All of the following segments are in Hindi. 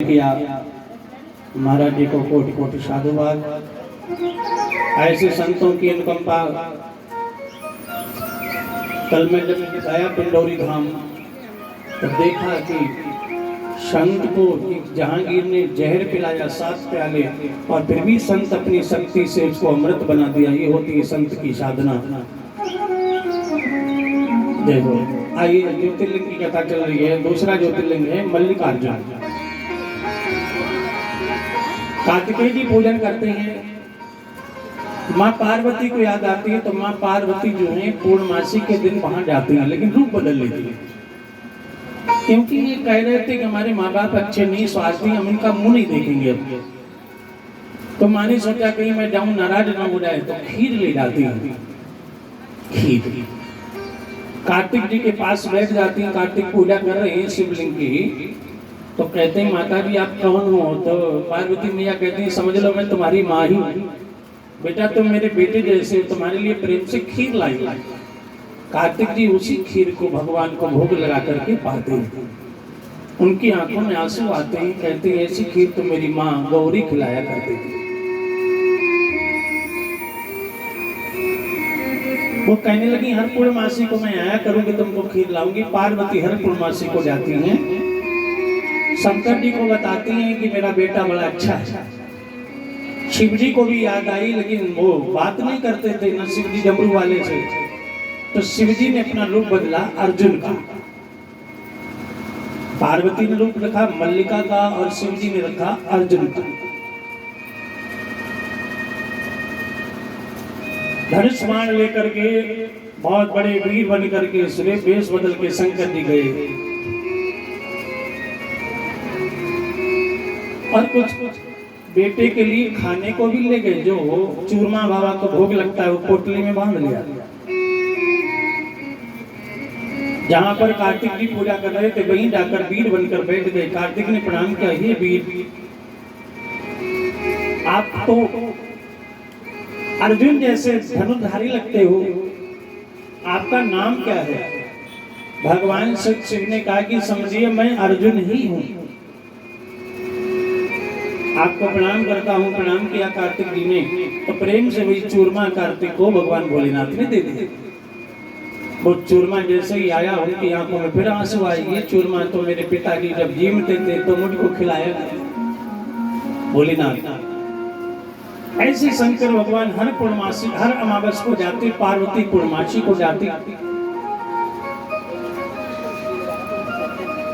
किया। महाराज जी को कोटि कोटि साधुवाद। ऐसे संतों की अनुकंपा। कल मैं जब गया पिंडौरी धाम तो देखा कि संत को जहांगीर ने जहर पिलाया 7 प्याले और फिर भी संत अपनी शक्ति से उसको अमृत बना दिया। ये होती है संत की साधना। देखो आइए, ज्योतिर्लिंग की कथा चल रही है। दूसरा ज्योतिर्लिंग है मल्लिकार्जुन। कार्तिकेय जी पूजन करते हैं। माँ पार्वती को याद आती है तो माँ पार्वती जो है पूर्णमासी के दिन वहां जाती है, लेकिन रूप बदल लेती है, क्योंकि ये कह रहे थे कि हमारे माँ बाप अच्छे नहीं, स्वार्थी, हम उनका मुंह नहीं देखेंगे। अब तो माँ ने सोचा कहीं मैं जाऊं नाराज ना हो जाए, तो खीर ले जाती है। खीर कार्तिक जी के पास बैठ जाती है। कार्तिक पूजा कर रहे हैं शिवलिंग की, तो कहते हैं माता जी आप कौन हो? तो पार्वती मैया कहती हैं समझ लो मैं तुम्हारी माँ ही हूँ। बेटा तुम मेरे बेटे जैसे, तुम्हारे लिए प्रेम से खीर लाई। कार्तिक जी उसी खीर को भगवान को भोग लगा करके पाते हैं। उनकी आंखों में आंसू आते हैं। कहते हैं ऐसी खीर तो मेरी माँ गौरी खिलाया करती थी। वो कहने लगी हर पूर्णमासी को मैं आया करूंगी, तुमको खीर लाऊंगी। पार्वती हर पूर्णमासी को जाती हैं, शंकर जी को बताती हैं कि मेरा बेटा बड़ा अच्छा है। शिव जी को भी याद आई, लेकिन वो बात नहीं करते थे ना शिव जी डमरू वाले थे। तो शिव जी ने अपना रूप बदला अर्जुन का, पार्वती ने रूप रखा मल्लिका का और शिव जी ने रखा अर्जुन का। धनुष बाण लेकर के बहुत बड़े वीर बन करके वेश बदल के शंकर जी गए। और कुछ बेटे के लिए खाने को भी ले गए। जो चूरमा बाबा को भोग लगता है वो पोटली में बांध लिया। जहां पर कार्तिक जी पूजा कर रहे थे वहीं जाकर वीर बनकर बैठ गए। कार्तिक ने प्रणाम किया, हे वीर आप तो अर्जुन जैसे धनुर्धारी लगते हो, आपका नाम क्या है? भगवान शिव ने कहा कि समझिए मैं अर्जुन ही हूं। आपको प्रणाम करता हूं। प्रणाम किया कार्तिक जी ने, तो प्रेम से वही चूरमा कार्तिक को भगवान भोलेनाथ ने दे दिया। वो चूरमा जैसे ही आया उनकी आंखों में फिर आंसू आए। ये चूरमा तो मेरे पिताजी जब जीवित थे तो मुझको खिलाया भोलेनाथ। ऐसे शंकर भगवान हर पूर्णमासी हर अमावस को जाते, पार्वती पूर्णमासी को जाती।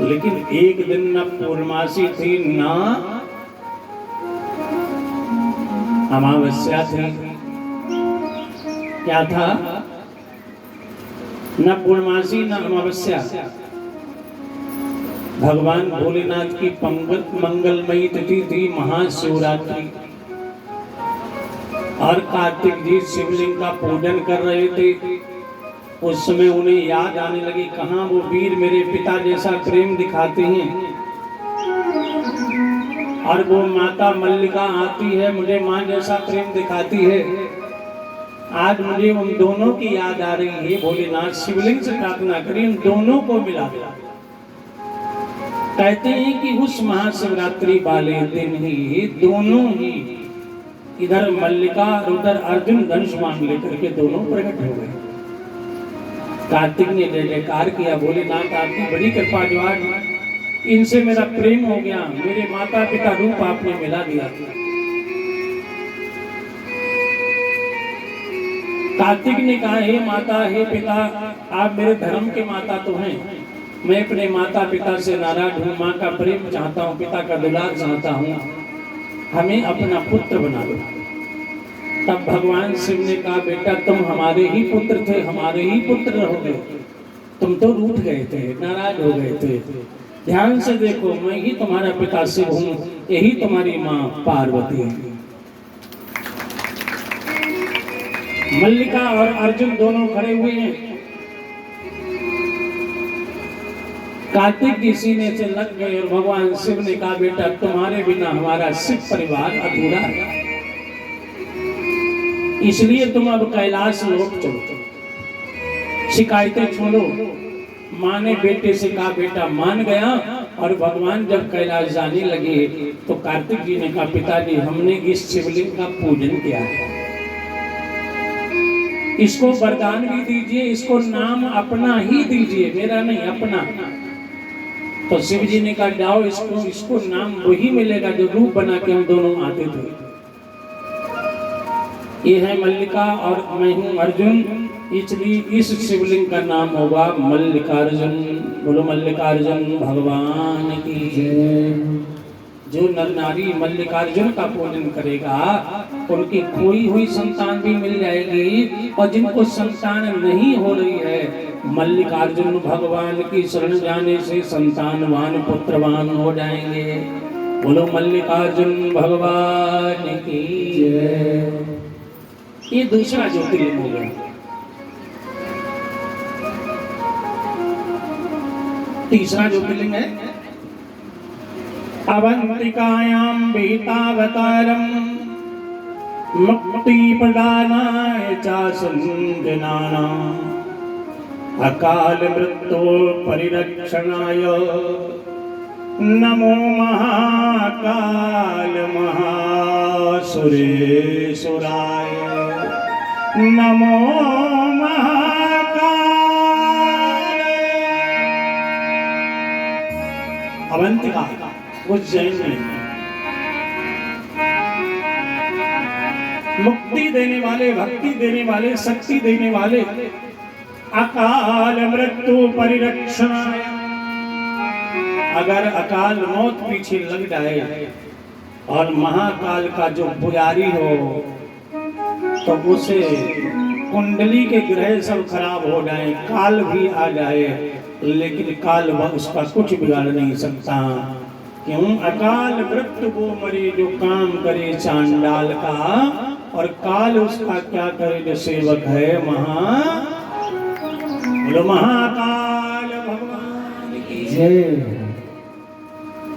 लेकिन एक दिन न पूर्णमासी थी ना अमावस्या थी। क्या था? न पूर्णमासी न अमावस्या। भगवान भोलेनाथ की मंगलमयी तिथि थी महाशिवरात्रि। और कार्तिक जी शिवलिंग का पूजन कर रहे थे। उस समय उन्हें याद आने लगी, कहां वो वीर मेरे पिता जैसा प्रेम दिखाते हैं। और वो माता मल्लिका आती है, मुझे मां जैसा प्रेम दिखाती है। आज मुझे उन दोनों की याद आ रही है। भोलेनाथ शिवलिंग से प्रार्थना करी, उन दोनों को मिला। कहते हैं कि उस महाशिवरात्रि वाले दिन ही दोनों ही, इधर मल्लिका और उधर अर्जुन धनुष बाण लेकर के दोनों प्रकट हो गए। कार्तिक ने जय जयकार किया, भोलेनाथ आपकी बड़ी कृपा, जो आज इनसे मेरा प्रेम हो गया, मेरे माता पिता रूप आपने मिला दिया। कार्तिक ने कहा हे माता हे पिता, आप मेरे धर्म के माता तो हैं, मैं अपने माता पिता से नाराज हूँ, माँ का प्रेम चाहता हूँ, पिता का दुलार चाहता हूँ, हमें अपना पुत्र बना दो। तब भगवान शिव ने कहा बेटा तुम हमारे ही पुत्र थे, हमारे ही पुत्र रहोगे। तुम तो रूठ गए थे, नाराज हो गए थे। ध्यान से देखो, मैं ही तुम्हारा पिता शिव हूँ, यही तुम्हारी माँ पार्वती है। मल्लिका और अर्जुन दोनों खड़े हुए हैं। कार्तिक जी सीने से लग गए और भगवान शिव ने कहा बेटा तुम्हारे बिना हमारा शिव परिवार अधूरा है, इसलिए तुम अब कैलाश लौट चलो, शिकायतें छोड़ो। माँ ने बेटे से कहा बेटा मान गया और भगवान जब कैलाश जाने लगे तो कार्तिक जी ने कहा, पिताजी हमने इस शिवलिंग का पूजन किया है, इसको वरदान भी दीजिए, इसको नाम अपना ही दीजिए, मेरा नहीं अपना। तो शिव जी ने कहा, जाओ इसको नाम वही मिलेगा जो रूप बना के हम दोनों आते थे। ये है मल्लिका और मैं हूं अर्जुन, इसलिए इस शिवलिंग का नाम होगा मल्लिकार्जुन। बोलो मल्लिकार्जुन भगवान की जय। जो नर नारी मल्लिकार्जुन का पूजन करेगा उनकी खोई हुई संतान भी मिल जाएगी, और जिनको संतान नहीं हो रही है मल्लिकार्जुन भगवान की शरण जाने से संतानवान पुत्रवान हो जाएंगे। बोलो मल्लिकार्जुन भगवान की जय। ये दूसरा ज्योतिर्लिंग हो गया। तीसरा ज्योतिर्लिंग है अवंतिकायां बीतावतारम मुक्ति प्रदानाय च संजनानां अकाल मृत्यु परिरक्षणाय नमो महाकाल महासुरेश्वराय। नमो महाकाल। अवंतिका उज्जैन में मुक्ति देने वाले, भक्ति देने वाले, शक्ति देने वाले, अकाल मृत्यु परिरक्षणाय। अगर अकाल मौत पीछे लग जाए और महाकाल का जो पुजारी हो तो उसे कुंडली के ग्रह सब खराब हो जाए, काल भी आ जाए, लेकिन काल उसका कुछ बिगाड़ नहीं सकता। क्यों? अकाल मृत्यु वो मरे जो काम करे चांडाल का, और काल उसका क्या करे जो सेवक है महाकाल भगवान की जय।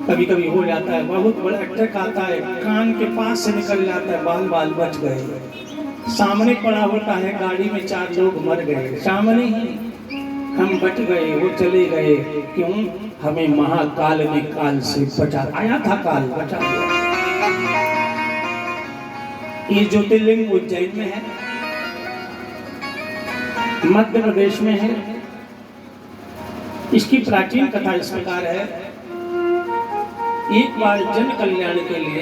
कभी कभी हो जाता है, बहुत बड़ा अटैक आता है, कान के पास से निकल जाता है, बाल बाल बच गए। सामने पड़ा होता है, गाड़ी में 4 लोग मर गए, सामने ही हम बच गए, वो चले गए। क्यों? हमें महाकाल ने काल से बचा, आया था काल, बचा दिया। ये ज्योतिर्लिंग उज्जैन में है, मध्य प्रदेश में है। इसकी प्राचीन कथा इस प्रकार है। एक बार जन कल्याण के लिए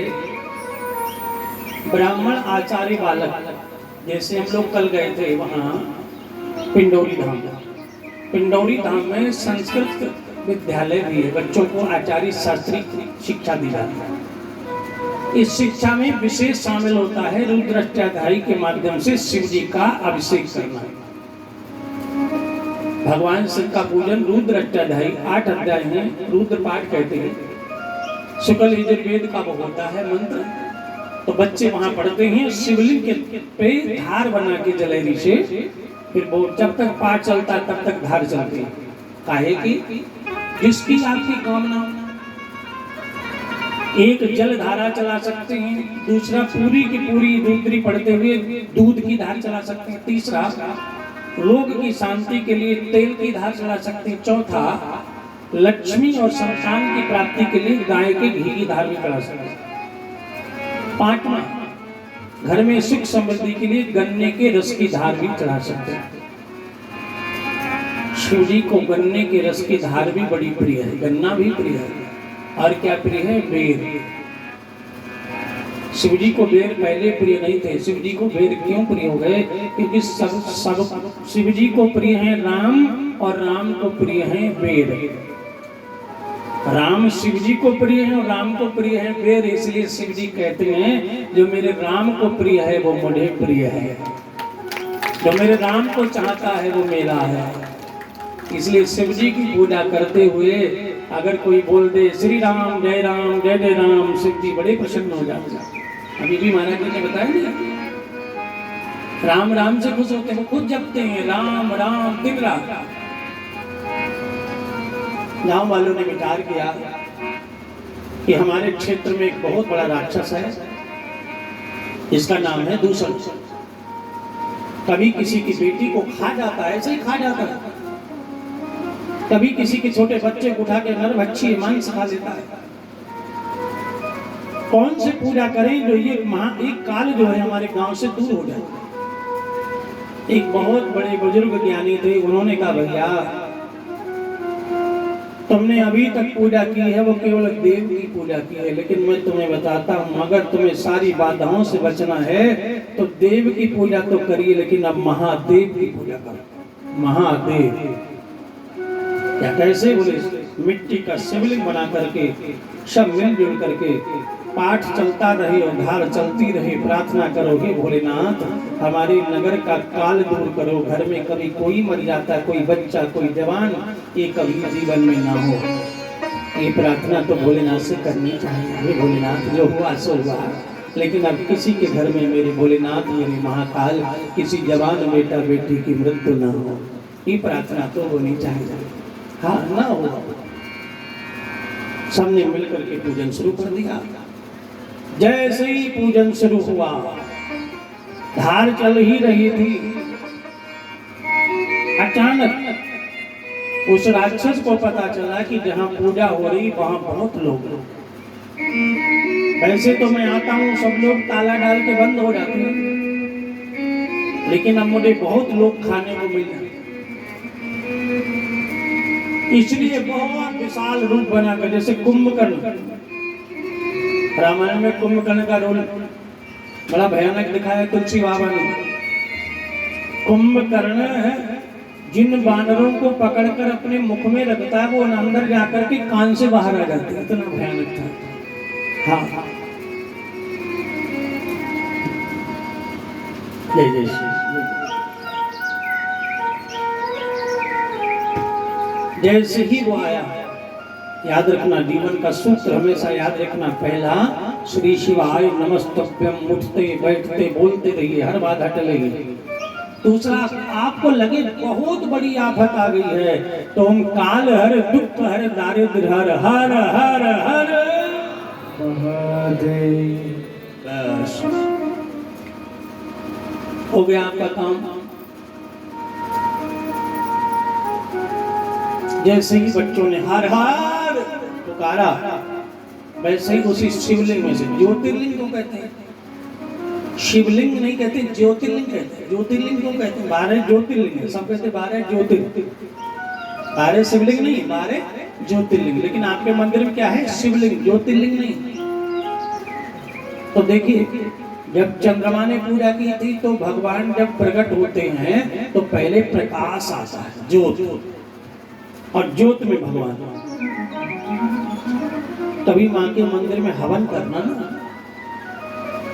ब्राह्मण आचार्य बालक, जैसे हम लोग कल गए थे वहाँ पिंडौरी धाम। पिंडौरी धाम में संस्कृत विद्यालय भी है, बच्चों को आचार्य शास्त्री शिक्षा दी जाती है। इस शिक्षा में विशेष शामिल होता है रुद्राष्टाध्यायी के माध्यम से शिव जी का अभिषेक करना। भगवान शिव का पूजन रुद्राष्टाध्यायी 8 अध्याय में रुद्र पाठ कहते हैं। शुक्ल यजुर्वेद का वो होता है मंत्र, तो बच्चे वहां पढ़ते हैं। शिवलिंग के पे धार बना के जलेरी से, फिर वो जब तक पाठ चलता है तब तक धार चलती है। काहे की? जिसकी आपकी कामना, एक जल धारा चला सकते हैं, दूसरा पूरी की पूरी रुद्री पढ़ते हुए दूध की धार चला सकते हैं, तीसरा रोग की शांति के लिए तेल की धार चला सकते हैं, चौथा लक्ष्मी और संतान की प्राप्ति के लिए गाय के घी की धार भी चला सकते हैं, पांचवा घर में सुख समृद्धि के लिए गन्ने के रस की धार भी चढ़ा सकते हैं। शिव जी को गन्ने के रस की धार भी बड़ी प्रिय है, गन्ना भी प्रिय है। और क्या प्रिय है? बेर। शिव जी को बेर पहले प्रिय नहीं थे। शिव जी को बेर क्यों प्रिय हो गए? क्योंकि सब शिव जी को प्रिय है राम, और राम को प्रिय है बेर। राम शिव जी को प्रिय है और राम को प्रिय है बेर। इसलिए शिव जी कहते हैं जो मेरे राम को प्रिय है वो मुझे प्रिय है, जो मेरे राम को चाहता है वो मेरा है। इसलिए शिव जी की पूजा करते हुए अगर कोई बोल दे श्री राम जय राम जय जय राम, शिव जी बड़े प्रसन्न हो जाते हैं। अभी भी महाराज जी ने बताया नहीं, राम राम से खुश होते हैं, वो खुद जपते हैं राम राम दिन रात। गांव वालों ने विचार किया कि हमारे क्षेत्र में एक बहुत बड़ा राक्षस है, इसका नाम है दूषण। कभी किसी की बेटी को खा जाता है, ऐसे ही खा जाता है। कभी किसी के छोटे बच्चे को उठा के नर भक्षी मांस खा लेता है। कौन से पूजा करें जो ये एक काल जो है हमारे गांव से दूर हो जाए। एक बहुत बड़े बुजुर्ग ज्ञानी थे, उन्होंने कहा भैया तुमने अभी तक पूजा की है वो केवल देव की पूजा की है, लेकिन मैं तुम्हें बताता हूँ अगर तुम्हें सारी बाधाओं से बचना है तो देव की पूजा तो करिए, लेकिन अब महादेव की पूजा करो। महादेव क्या कैसे बोले, मिट्टी का शिवलिंग बना करके सब मिलजुल करके पाठ चलता रहे और धार चलती रहे, प्रार्थना करोगे भोलेनाथ हमारे नगर का काल दूर करो, घर में कभी कोई मर जाता, कोई बच्चा कोई जवान, ये कभी जीवन में ना हो। ये प्रार्थना तो भोलेनाथ से करनी चाहिए। भोलेनाथ जो हुआ सो हुआ, लेकिन अब किसी के घर में मेरे भोलेनाथ मेरे महाकाल किसी जवान बेटा बेटी की मृत्यु ना हो, ये प्रार्थना तो होनी चाहिए। हाँ ना हो, सबने मिलकर के पूजन शुरू कर दिया। जैसे ही पूजन शुरू हुआ, धार चल ही रही थी, अचानक उस राक्षस को पता चला कि जहां पूजा हो रही वहां बहुत लोग। वैसे तो मैं आता हूं सब लोग ताला डाल के बंद हो जाते हैं, लेकिन अब मुझे बहुत लोग खाने को मिल रहे, इसलिए बहुत विशाल रूप बनाकर, जैसे कुंभकर्ण, रामायण में कुंभकर्ण का रोल बड़ा भयानक दिखाया तुलसी बाबा ने। कुंभकर्ण जिन बानरों को पकड़कर अपने मुख में रखता है वो अंदर जाकर के कान से बाहर आ जाते हैं, इतना भयानक था। हाँ जय जय श्री। जैसे ही वो आया, याद रखना जीवन का सूत्र हमेशा याद रखना, पहला श्री शिवाय नमस्तभ्यम, उठते बैठते बोलते रहिए, हर बात हट लेगी। दूसरा आपको लगे बहुत बड़ी आफत आ गई है तो हम काल हर दुख हर दारिद्र हर हर हर हर महादेव, बस हो गया आपका काम। जैसे ही बच्चों ने हर हर पुकारा, वैसे ही उसी शिवलिंग में से, ज्योतिर्लिंग को कहते हैं, शिवलिंग नहीं कहते ज्योतिर्लिंग कहते हैं। ज्योतिर्लिंग क्यों कहते हैं? 12 ज्योतिर्लिंग है, सब कहते 12 ज्योतिर्लिंग, 12 शिवलिंग नहीं, 12 ज्योतिर्लिंग। लेकिन आपके मंदिर में क्या है? शिवलिंग, ज्योतिर्लिंग नहीं। तो देखिए जब चंद्रमा ने पूजा की थी तो भगवान जब प्रकट होते हैं तो पहले प्रकाश आता है, ज्योत, और ज्योत में भगवान, तभी माँ के मंदिर में हवन करना ना।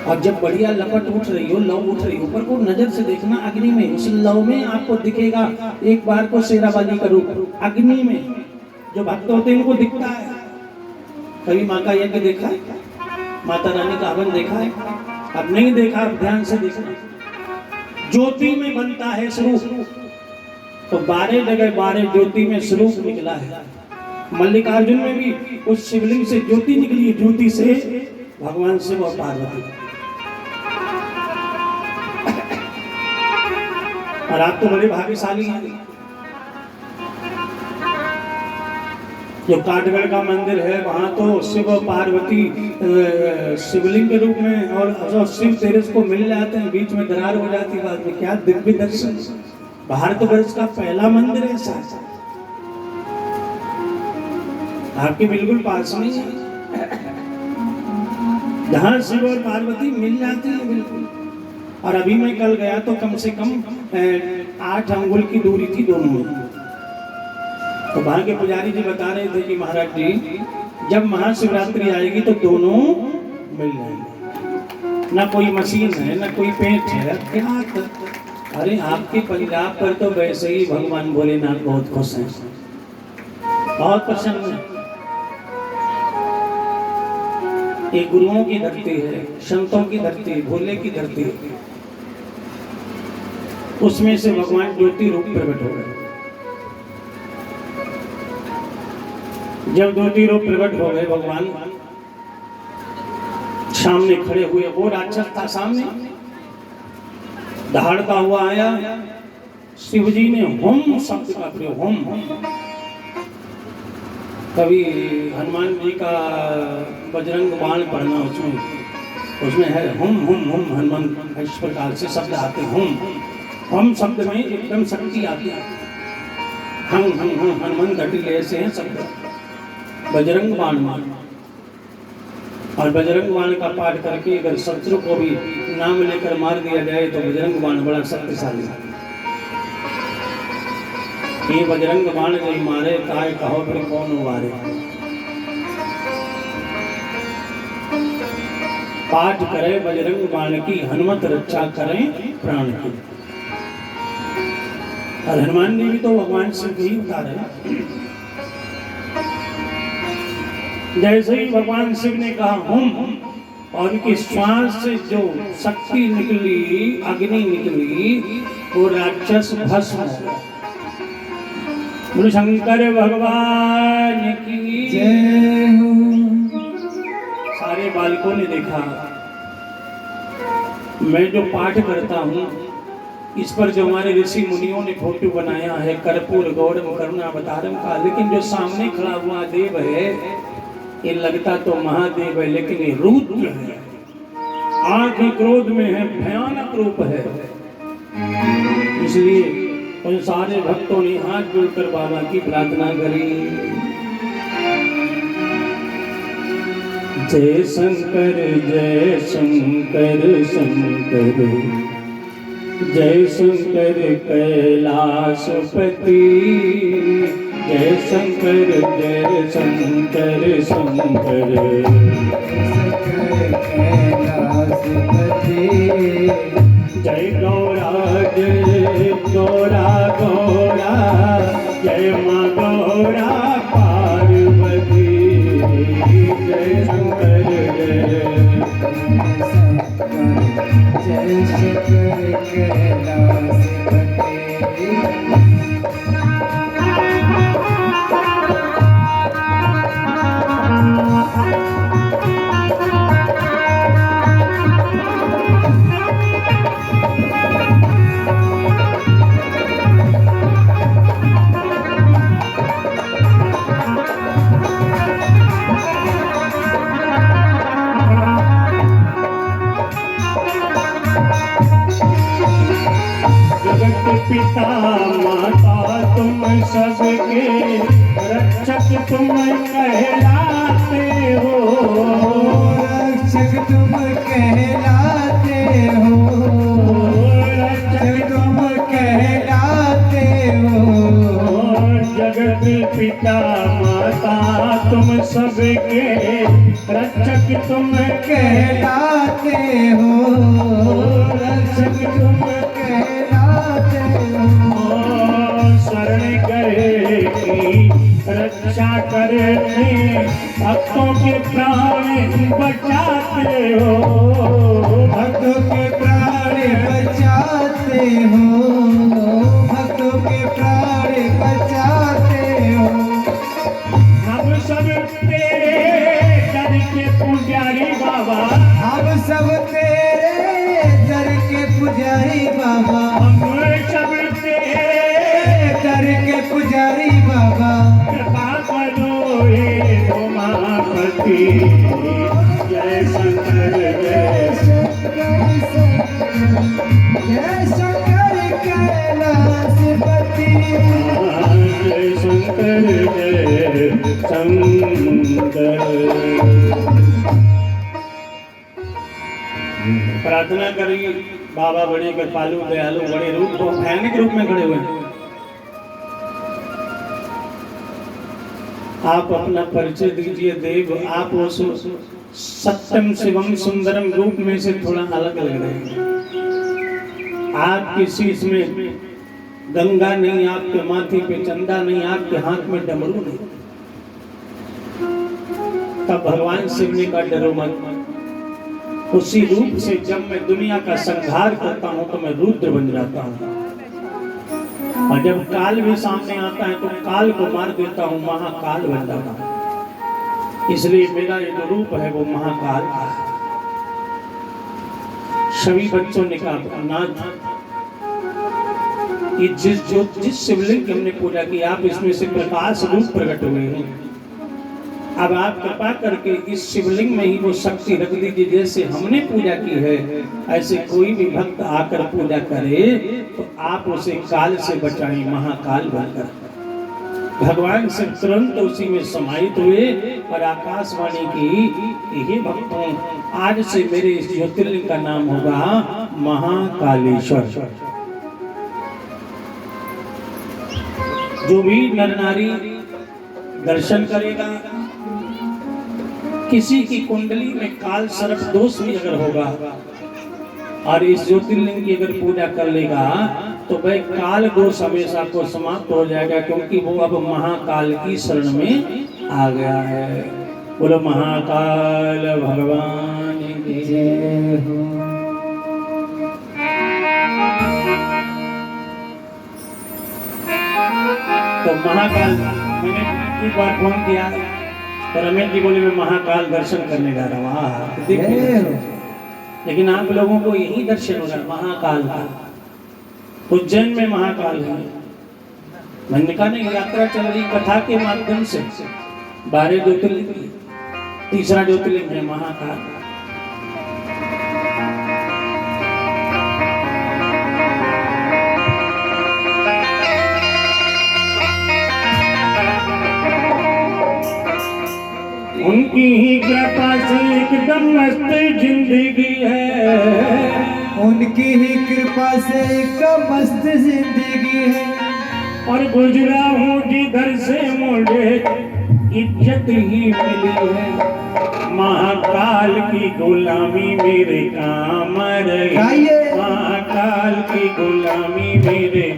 और जब बढ़िया लपट उठ रही हो, लौ उठ रही हो, ऊपर को नजर से देखना अग्नि में, उस लौ में आपको दिखेगा एक बार को शेरावाली का रूप अग्नि में। जो भक्त होते हैं उनको दिखता है। कभी माँ का यज्ञ देखा है, माता रानी का हवन देखा है? अब नहीं देखा, अब ध्यान से देखना। ज्योति में बनता है स्वरूप, तो 12 जगह 12 ज्योति में स्वरूप निकला है। मल्लिकार्जुन में भी उस शिवलिंग से ज्योति निकली है, ज्योति से भगवान शिव और पार्वती। और आप तो बड़े भाग्यशाली हैं। जो काटगढ़ का मंदिर है वहां तो शिव और पार्वती शिवलिंग के रूप में, और शिव तेरस को मिल जाते हैं, बीच में दरार हो जाती है बाद में। क्या दिव्य दर्शन! भारतवर्ष का पहला मंदिर है ऐसा, आपके बिल्कुल पास में है, जहाँ शिव और पार्वती मिल जाते हैं बिल्कुल। और अभी मैं कल गया तो कम से कम 8 अंगुल की दूरी थी दोनों में। तो वहाँ के पुजारी जी बता रहे थे कि महाराज जी जब महाशिवरात्रि आएगी तो दोनों मिल जाएंगे, ना कोई मशीन है ना कोई पेंट है। क्या? अरे आपके पंजाब पर तो वैसे ही भगवान भोलेनाथ बहुत खुश हैं, बहुत प्रसन्न है। ये गुरुओं की धरती है, संतों की धरती है, भोले की धरती है। उसमें से भगवान ज्योति रूप प्रकट हो गए। जब ज्योति रूप प्रकट हो गए भगवान सामने खड़े हुए, वो राक्षस था सामने, दहाड़ता हुआ आया। शिवजी ने होम शब्द का प्रयोग, होम, कभी हनुमान जी का बजरंग बाण पढ़ना, उसमें है हुम हुम हुम हनुमान, इस प्रकार से शब्द आते हैं। हम शब्द में एकदम शक्ति आती है। हम हनुमान घटिले ऐसे हैं शब्द बजरंग बाण में। और बजरंग बाण का पाठ करके अगर शत्रु को भी नाम लेकर मार दिया जाए तो बजरंग बाण बड़ा शक्तिशाली है। ये बजरंग बाण जो मारे काय कहो फिर कौन उबारे। पाठ करे बजरंग बाण की, हनुमत रक्षा करें प्राण की। और हनुमान जी भी तो भगवान शिव की उतारे। जैसे ही भगवान शिव ने कहा हुम, और उनके श्वास से जो शक्ति निकली, अग्नि निकली, वो राक्षस भस्म। बोलो शंकर भगवान की जय हो। सारे बालकों ने देखा मैं जो पाठ करता हूँ इस पर जो हमारे ऋषि मुनियों ने फोटो बनाया है कर्पूर गौरम करुणावतारम का, लेकिन जो सामने खड़ा हुआ देव है ये लगता तो महादेव है लेकिन ये रुद्र है। आंख क्रोध में है, भयानक रूप है। इसलिए उन सारे भक्तों ने हाथ जोड़कर बाबा की प्रार्थना करी। जय शंकर शंकर जय शंकर कैलाशपति। जय शंकर शंकर कैलाशपति। जय गौरा गौरा गौरा, जय माँ गौरा पार्वती। जय शंकर जय शंकर कैलाशपति। पिता माता तुम सबके रक्षक तुम कहलाते हो। रक्षक तुम कहलाते हो। रक्षक तुम कहलाते हो। जगत पिता माता तुम सबके रक्षक तुम कहलाते हो। रक्षक तुम कहलाते हो। शरण गए की रक्षा करते, भक्तों के प्राण बचाते हो। भक्तों के प्राण बचाते हो। भक्तों के प्राण बचाते हो। हम सब तेरे दर के पुजारी बाबा। हम सब तेरे दर के पुजारी बाबा। हम सब तेरे दर के पुजारी बाबा। कृपा करो हे उमापति। जय शंकर जय शंकर कैलाशपति। जय शंकर जय शंकर। प्रार्थना करिए बाबा बड़े कृपालु दयालु, बड़े रूप भयानक रूप में खड़े हुए हैं। आप अपना परिचय दीजिए देव। आप वो सत्यम शिवम सुंदरम रूप में से थोड़ा अलग लग रहे हैं। आपकी शीश में गंगा नहीं, आपके माथे पे चंदा नहीं, आपके हाथ में डमरू नहीं। तब भगवान शिव ने कहा डरो मत। उसी रूप से जब मैं दुनिया का संहार करता हूं तो मैं रुद्र बन जाता हूं। और जब काल भी सामने आता है तो काल को मार देता हूं, महाकाल बन जाता हूं। इसलिए मेरा ये जो रूप है वो महाकाल का है। सभी बच्चों ने कहा नाथ ये जिस शिवलिंग की हमने पूजा की, आप इसमें से प्रकाश रूप प्रकट हुए हैं। अब आप कृपा करके इस शिवलिंग में ही वो शक्ति रख दीजिए, जैसे हमने पूजा की है ऐसे कोई भी भक्त आकर पूजा करे तो आप उसे काल से बचाएं, महाकाल बनकर। भगवान से तुरंत उसी में समाहित हुए और आकाशवाणी की, हे भक्तों आज से मेरे इस ज्योतिर्लिंग का नाम होगा महाकालेश्वर। जो भी नर नारी दर्शन करेगा, किसी की कुंडली में काल सर्प दोष भी अगर होगा और इस ज्योतिर्लिंग की अगर पूजा कर लेगा तो वह काल दोष हमेशा को समाप्त हो जाएगा, क्योंकि वो अब महाकाल की शरण में आ गया है। बोलो महाकाल भगवान की जय हो। तो महाकाल, मैंने एक बार फोन किया तो रमेश जी बोले मैं महाकाल दर्शन करने जा रहा हूँ। लेकिन आप लोगों को यही दर्शन होगा महाकाल का। उज्जैन में महाकाल है। मैंने कहा नहीं, यात्रा चल रही कथा के माध्यम से 12 ज्योतिर्लिंग, तीसरा ज्योतिर्लिंग है महाकाल। उनकी ही कृपा से एकदम मस्त जिंदगी है, उनकी ही कृपा से एकदम मस्त जिंदगी है। और गुजरा हूँ जिधर से मुझे इज्जत ही मिली है। महाकाल की गुलामी मेरे काम रही, महाकाल की गुलामी मेरे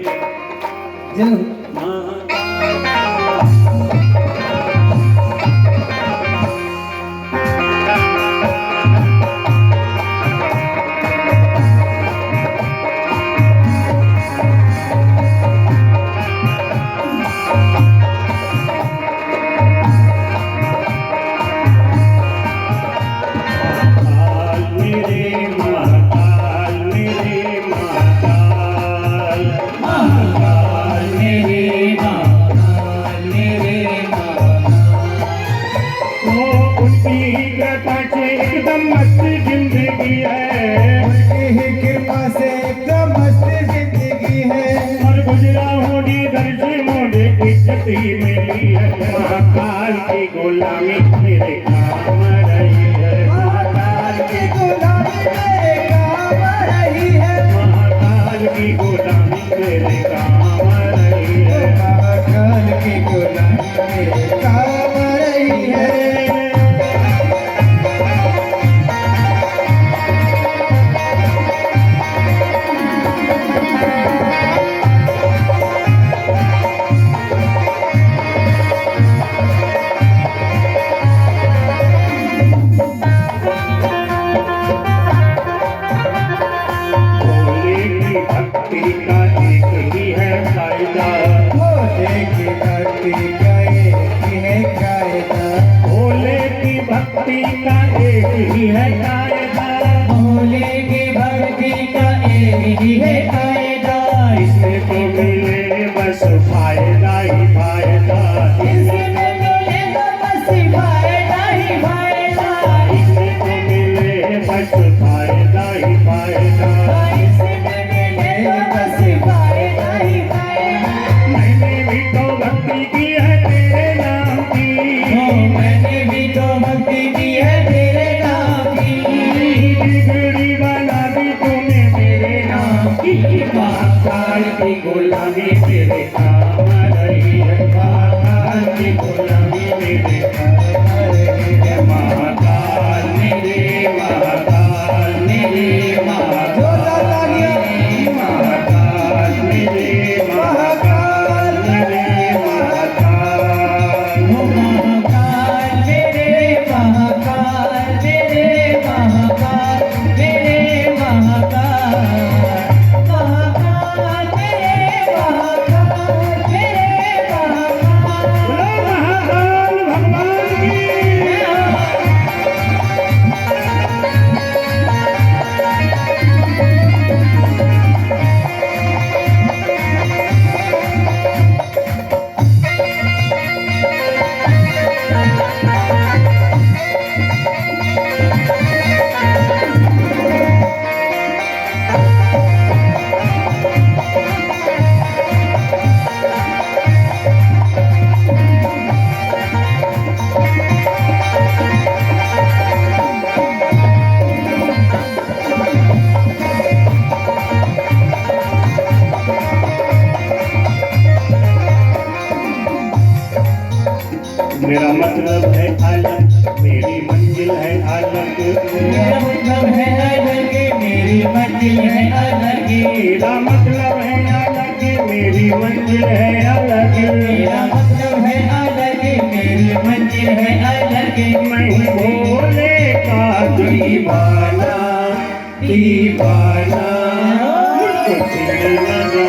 महाकाल की गुलामी मेरे काम रही है, महाकाल की गुलामी मेरे काम रही है, महाकाल की गुलामी मेरे काम रही है, महाकाल की गुलामी मेरे काम रही है। भक्ति का एक ही है कायदा, भोले की भक्ति का एक ही है कायदा। इसमें तो मिले बस फायदा ही फायदा, इसमें मिले तो बस फायदा ही फायदा, इसमें तो मिले बस फायदा ही फायदा, इसमें मिले तो बस फायदा ही फायदा। मैंने भी तो भक्ति की है तेरे नाम की, मैंने भी तो भक्ति की है तेरे नाम की, बिगड़ी बना दी तूने मेरे नाम की। महाकाल की गुलामी मेरे काम रही है, महाकाल की गुलामी मेरे काम रही है, महाकाल मेरे, महाकाल मेरे, महाकाल मेरे, महाकाल मेरे, महाकाल मेरे, महाकाल महाकाल मेरे, महाकाल मेरे, महाकाल मेरे, महाकाल, महाकाल मेरे, महाकाल मेरे, महाकाल। बोलो महाकाल मतलब है अलग, मेरी मंजिल है अलग। मेरा मतलब है अलग, मेरी मंजिल है अलग। मेरा मतलब है अलग, मेरी मंजिल है अलग। मेरा मतलब है अलग, मेरी मंजिल है अलग। मैं भोले का दीवाना, दीवाना, मुझको दिल लगा